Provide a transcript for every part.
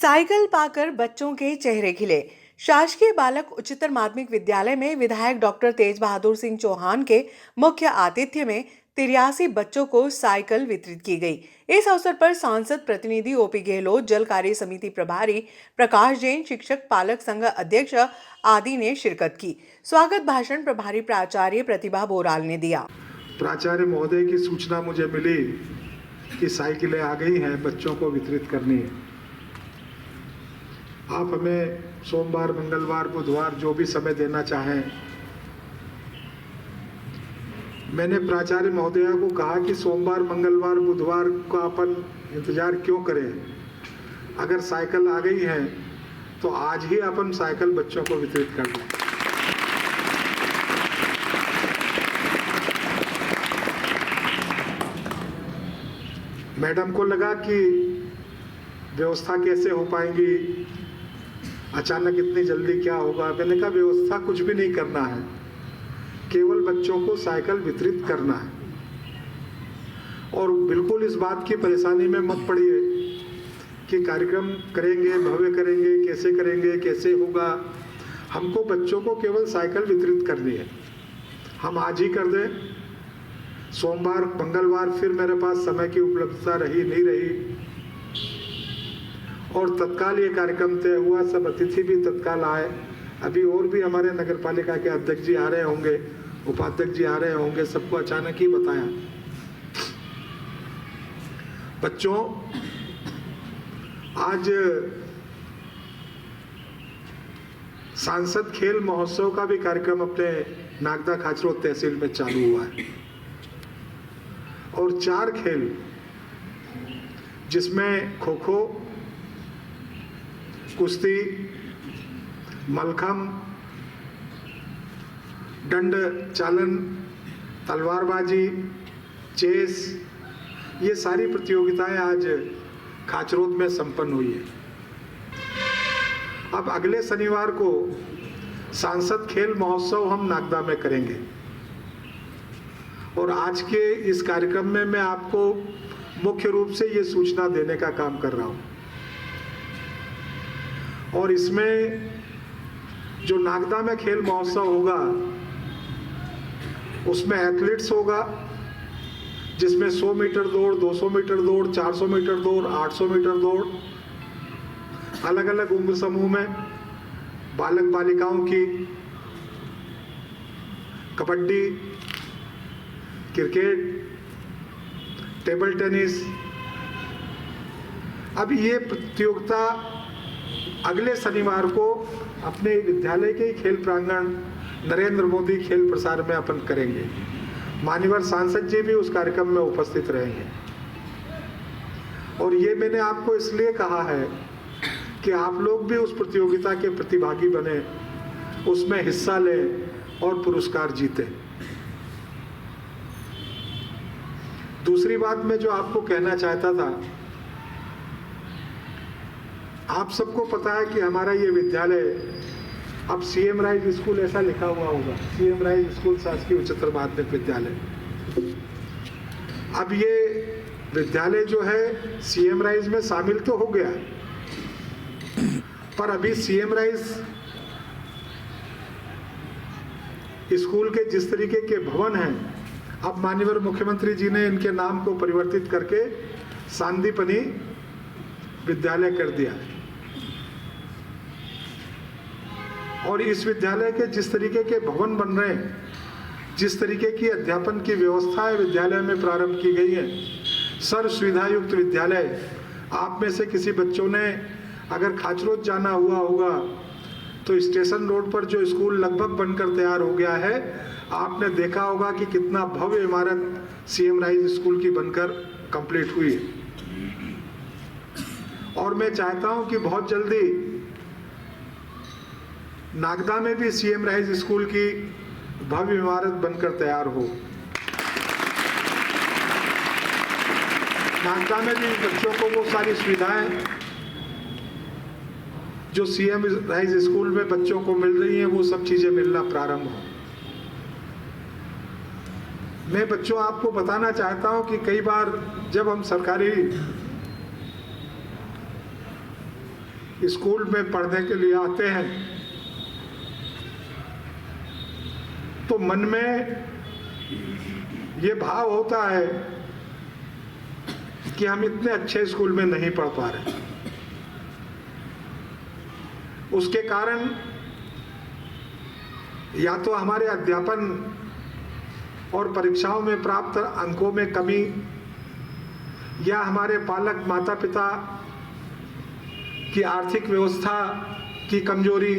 Cycle पाकर बच्चों के चेहरे खिले। शासकीय बालक उच्चतर माध्यमिक विद्यालय में विधायक डॉक्टर तेज बहादुर सिंह चौहान के मुख्य आतिथ्य में 83 बच्चों को साइकिल वितरित की गई। इस अवसर पर सांसद प्रतिनिधि ओपी गहलोत, जल कार्य समिति प्रभारी प्रकाश जैन, शिक्षक पालक संघ अध्यक्ष आदि ने शिरकत की। स्वागत भाषण प्रभारी प्राचार्य प्रतिभा बोराल ने दिया। प्राचार्य महोदय की सूचना मुझे मिली कि साइकिलें आ गई हैं, बच्चों को वितरित करनी है। आप हमें सोमवार, मंगलवार, बुधवार जो भी समय देना चाहें। मैंने प्राचार्य महोदया को कहा कि सोमवार, मंगलवार, बुधवार का अपन इंतजार क्यों करें। अगर साइकिल आ गई है तो आज ही अपन साइकिल बच्चों को वितरित कर दें। मैडम को लगा कि व्यवस्था कैसे हो पाएंगी, अचानक इतनी जल्दी क्या होगा। मैंने कहा व्यवस्था कुछ भी नहीं करना है, केवल बच्चों को साइकिल वितरित करना है। और बिल्कुल इस बात की परेशानी में मत पड़िए कि कार्यक्रम करेंगे, भव्य करेंगे, कैसे होगा। हमको बच्चों को केवल साइकिल वितरित करनी है। हम आज ही कर दें। सोमवार, मंगलवार फिर मेरे पास समय की उपलब्धता नहीं रही और तत्काल ये कार्यक्रम तय हुआ। सब अतिथि भी तत्काल आए। अभी और भी हमारे नगर पालिका के अध्यक्ष जी आ रहे होंगे, उपाध्यक्ष जी आ रहे होंगे, सबको अचानक ही बताया। बच्चों, आज सांसद खेल महोत्सव का भी कार्यक्रम अपने नागदा खाचरोद तहसील में चालू हुआ है और 4 खेल जिसमें खो खो, कुश्ती, मलखम, दंड चालन, तलवारबाजी, चेस, ये सारी प्रतियोगिताएं आज खाचरोद में संपन्न हुई है। अब अगले शनिवार को सांसद खेल महोत्सव हम नागदा में करेंगे और आज के इस कार्यक्रम में मैं आपको मुख्य रूप से ये सूचना देने का काम कर रहा हूं। और इसमें जो नागदा में खेल महोत्सव होगा उसमें एथलीट्स होगा, जिसमें 100 मीटर दौड़, 200 मीटर दौड़, 400 मीटर दौड़, 800 मीटर दौड़, अलग अलग उम्र समूह में बालक बालिकाओं की कबड्डी, क्रिकेट, टेबल टेनिस। अब ये प्रतियोगिता अगले शनिवार को अपने विद्यालय के खेल प्रांगण नरेंद्र मोदी खेल प्रसार में अपन करेंगे। माननीय सांसद जी भी उस कार्यक्रम में उपस्थित रहेंगे। और ये मैंने आपको इसलिए कहा है कि आप लोग भी उस प्रतियोगिता के प्रतिभागी बने, उसमें हिस्सा लें और पुरस्कार जीतें। दूसरी बात मैं जो आपको कहना चाहता था, आप सबको पता है कि हमारा ये विद्यालय अब सीएम राइज स्कूल ऐसा लिखा हुआ होगा, सीएम राइज स्कूल शासकीय उच्चतर माध्यमिक विद्यालय। अब ये विद्यालय जो है सीएम राइज में शामिल तो हो गया, पर अभी सीएम राइज स्कूल के जिस तरीके के भवन हैं, अब माननीय मुख्यमंत्री जी ने इनके नाम को परिवर्तित करके सांदीपनी विद्यालय कर दिया है। और इस विद्यालय के जिस तरीके के भवन बन रहे हैं, जिस तरीके की अध्यापन की व्यवस्थाएं विद्यालय में प्रारंभ की गई है, सर्व सुविधा युक्त विद्यालय। आप में से किसी बच्चों ने अगर खाचरोद जाना हुआ होगा तो स्टेशन रोड पर जो स्कूल लगभग बनकर तैयार हो गया है, आपने देखा होगा कि कितना भव्य इमारत सीएम राइज स्कूल की बनकर कंप्लीट हुई है। और मैं चाहता हूं कि बहुत जल्दी नागदा में भी सीएम राइज स्कूल की भव्य इमारत बनकर तैयार हो। नागदा में भी बच्चों को वो सारी सुविधाएं जो सीएम राइज स्कूल में बच्चों को मिल रही हैं, वो सब चीजें मिलना प्रारंभ हो। मैं बच्चों आपको बताना चाहता हूं कि कई बार जब हम सरकारी स्कूल में पढ़ने के लिए आते हैं तो मन में ये भाव होता है कि हम इतने अच्छे स्कूल में नहीं पढ़ पा रहे। उसके कारण या तो हमारे अध्यापन और परीक्षाओं में प्राप्त अंकों में कमी, या हमारे पालक माता पिता की आर्थिक व्यवस्था की कमजोरी,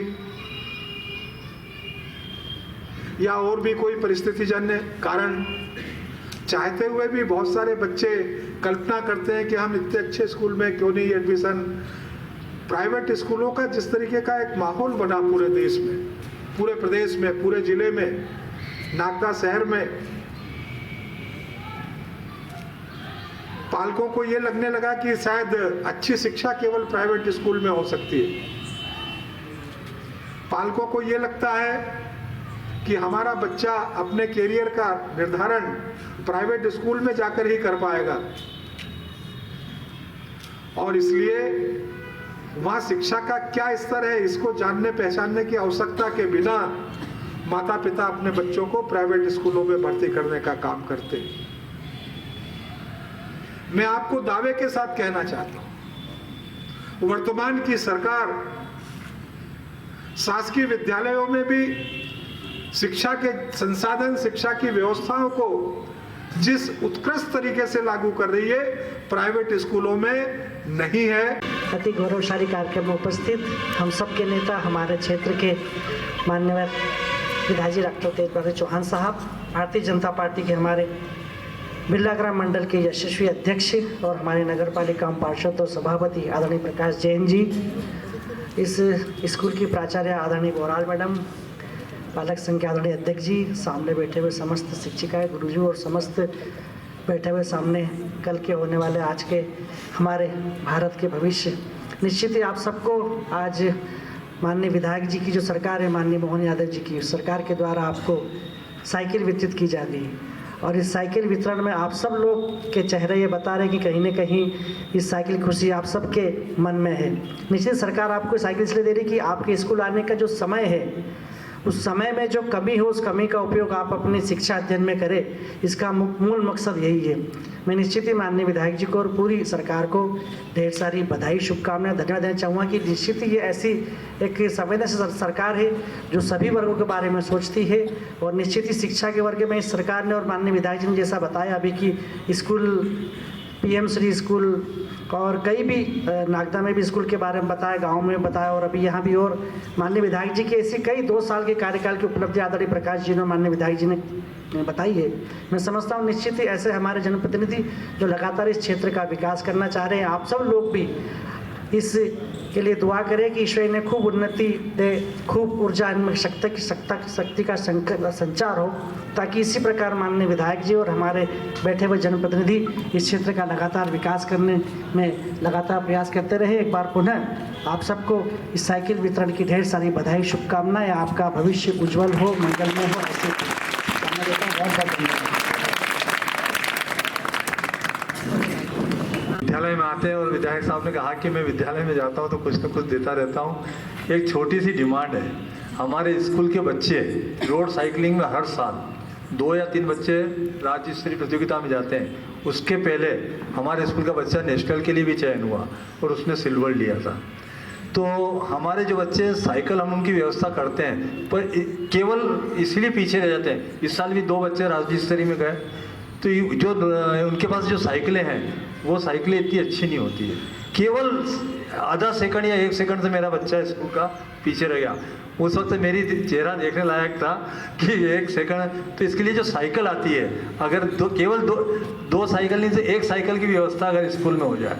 या और भी कोई परिस्थितिजन्य कारण। चाहते हुए भी बहुत सारे बच्चे कल्पना करते हैं कि हम इतने अच्छे स्कूल में क्यों नहीं एडमिशन। प्राइवेट स्कूलों का जिस तरीके का एक माहौल बना पूरे देश में, पूरे प्रदेश में, पूरे जिले में, नागदा शहर में, पालकों को ये लगने लगा कि शायद अच्छी शिक्षा केवल प्राइवेट स्कूल में हो सकती है। पालकों को ये लगता है कि हमारा बच्चा अपने कैरियर का निर्धारण प्राइवेट स्कूल में जाकर ही कर पाएगा, और इसलिए वहाँ शिक्षा का क्या स्तर है इसको जानने पहचानने की आवश्यकता के बिना माता पिता अपने बच्चों को प्राइवेट स्कूलों में भर्ती करने का काम करते हैं। मैं आपको दावे के साथ कहना चाहता हूं, वर्तमान की सरकार शासकीय विद्यालयों में भी शिक्षा के संसाधन, शिक्षा की व्यवस्थाओं को जिस उत्कृष्ट तरीके से लागू कर रही है, प्राइवेट स्कूलों में नहीं है। अति गौरवशाली कार्यक्रम में उपस्थित हम सबके नेता, हमारे क्षेत्र के माननीय विधायक डॉक्टर तेज बहादुर चौहान साहब, भारतीय जनता पार्टी के हमारे बिरला ग्राम मंडल के यशस्वी अध्यक्ष और हमारे नगर पालिका पार्षद और सभापति आदरणीय प्रकाश जैन जी, इस स्कूल की प्राचार्य आदरणीय गौराल मैडम, पालक संघ के आदरणीय अध्यक्ष जी, सामने बैठे हुए समस्त शिक्षिकाएं, गुरुजी और समस्त बैठे हुए सामने कल के होने वाले आज के हमारे भारत के भविष्य। निश्चित ही आप सबको आज माननीय विधायक जी की जो सरकार है, माननीय मोहन यादव जी की सरकार के द्वारा आपको साइकिल वितरित की जा रही है, और इस साइकिल वितरण में आप सब लोग के चेहरे ये बता रहे हैं कि कहीं ना कहीं इस साइकिल खुशी आप सबके मन में है। निश्चित सरकार आपको साइकिल इसलिए दे रही है कि आपके स्कूल आने का जो समय है, उस समय में जो कमी हो, उस कमी का उपयोग आप अपनी शिक्षा अध्ययन में करें, इसका मूल मकसद यही है। मैं निश्चित ही माननीय विधायक जी को और पूरी सरकार को ढेर सारी बधाई, शुभकामनाएं, धन्यवाद देना चाहूँगा कि निश्चित ही ये ऐसी एक संवेदनशील सरकार है जो सभी वर्गों के बारे में सोचती है, और निश्चित ही शिक्षा के वर्ग में इस सरकार ने और माननीय विधायक जी ने जैसा बताया अभी कि स्कूल, PM श्री स्कूल और कई भी नागदा में भी स्कूल के बारे में बताया, गांव में बताया, और अभी यहाँ भी। और माननीय विधायक जी की ऐसी कई 2 साल के कार्यकाल की उपलब्धि आदरणीय प्रकाश जी ने, माननीय विधायक जी ने बताई है। मैं समझता हूँ निश्चित ही ऐसे हमारे जनप्रतिनिधि जो लगातार इस क्षेत्र का विकास करना चाह रहे हैं, आप सब लोग भी इस के लिए दुआ करें कि ईश्वर ने खूब उन्नति दे, खूब ऊर्जा इनमें शक्ति का संचार हो, ताकि इसी प्रकार माननीय विधायक जी और हमारे बैठे हुए जनप्रतिनिधि इस क्षेत्र का लगातार विकास करने में लगातार प्रयास करते रहे। एक बार पुनः आप सबको इस साइकिल वितरण की ढेर सारी बधाई, शुभकामनाएं। आपका भविष्य उज्जवल हो, मंगलमय हो, ऐसे कामना देता हूं। बहुत बहुत धन्यवाद। विद्यालय में आते हैं और विधायक साहब ने कहा कि मैं विद्यालय में जाता हूं तो कुछ न कुछ देता रहता हूं। एक छोटी सी डिमांड है, हमारे स्कूल के बच्चे रोड साइकिलिंग में हर साल 2 या 3 बच्चे राज्य स्तरीय प्रतियोगिता में जाते हैं। उसके पहले हमारे स्कूल का बच्चा नेशनल के लिए भी चयन हुआ और उसने सिल्वर लिया था। तो हमारे जो बच्चे साइकिल, हम उनकी व्यवस्था करते हैं, पर केवल इसलिए पीछे रह जाते हैं। इस साल भी 2 बच्चे राज्य स्तरीय में गए, तो जो उनके पास जो साइकिलें हैं वो साइकिलें इतनी अच्छी नहीं होती है। केवल आधा सेकंड या 1 सेकंड से मेरा बच्चा स्कूल का पीछे रह गया। उस वक्त मेरी चेहरा देखने लायक था कि 1 सेकंड। तो इसके लिए जो साइकिल आती है, अगर केवल दो साइकिल नहीं तो 1 साइकिल की व्यवस्था अगर स्कूल में हो जाए,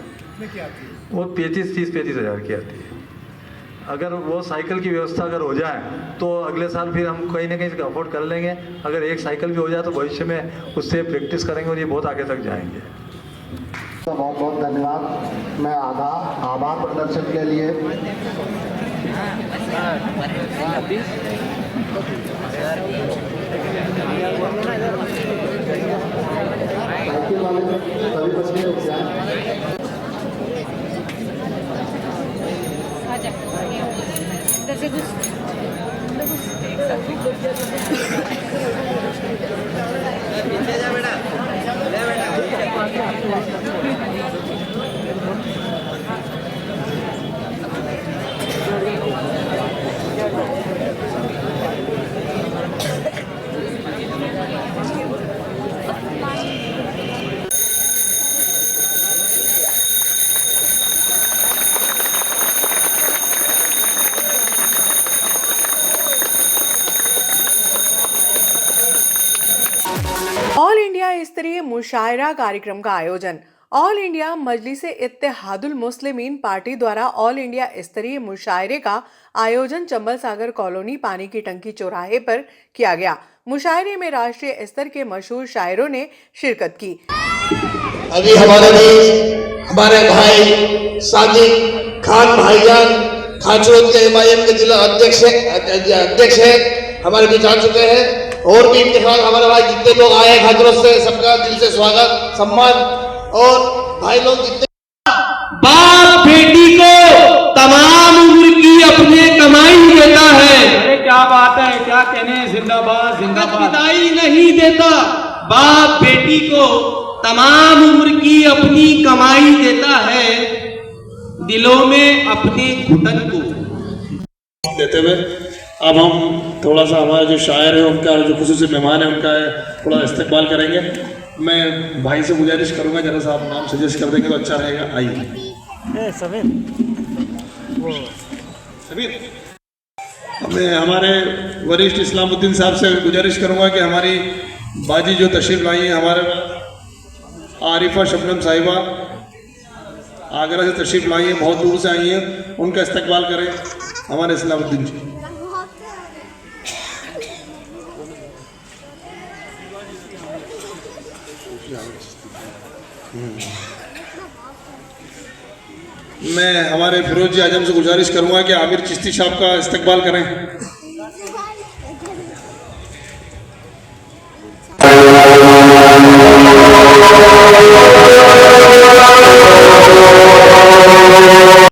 वो 30-35 हज़ार की आती है। अगर वो साइकिल की व्यवस्था अगर हो जाए तो अगले साल फिर हम कहीं ना कहीं अफोर्ड कर लेंगे। अगर 1 साइकिल भी हो जाए तो भविष्य में उससे प्रैक्टिस करेंगे और ये बहुत आगे तक जाएंगे। तो बहुत बहुत धन्यवाद। मैं आभार प्रदर्शन के लिए साइकिल वाले सभी बच्चे इधर से घुस ऑल इंडिया स्तरीय मुशायरा कार्यक्रम का आयोजन। ऑल इंडिया मजलिस इत्तेहादुल मुस्लिमीन पार्टी द्वारा ऑल इंडिया स्तरीय मुशायरे का आयोजन चंबल सागर कॉलोनी पानी की टंकी चौराहे पर किया गया। मुशायरे में राष्ट्रीय स्तर के मशहूर शायरों ने शिरकत की। अभी हमारे बीच हमारे भाई सादिक खान भाईजान खाचरोद के एमआईएम के जिला अध्यक्ष है, हमारे बीच आ चुके हैं। और भी इनके साथ हमारे भाई जितने लोग आए हैं खाचरोद से, सबका दिल से स्वागत सम्मान। और भाई लोग जितने बाप बेटी को तमाम उम्र की अपने कमाई देता है। अरे क्या बात है, क्या कहने, जिंदाबाद जिंदाबाद। विदाई नहीं देता, बाप बेटी को तमाम उम्र की अपनी कमाई देता है, दिलों में अपने घुटन को देते हुए अब हम थोड़ा सा हमारे जो शायर है उनका, जो खुसूसी मेहमान है उनका थोड़ा इस्तकबाल करेंगे। मैं भाई से गुजारिश करूंगा जरा सा आप नाम सजेस्ट कर देंगे तो अच्छा रहेगा। आइए सबीर। मैं हमारे वरिष्ठ इस्लामुद्दीन साहब से गुजारिश करूंगा कि हमारी बाजी जो तशरीफ लाई है, हमारे आरिफा शबनम साहिबा आगरा से तशरीफ लाई है, बहुत दूर से आई हैं, उनका इस्तकबाल करें हमारे इस्लामुद्दीन जी। मैं हमारे फिरोज जी आजम से गुजारिश करूंगा कि आमिर चिश्ती साहब का इस्तकबाल करें।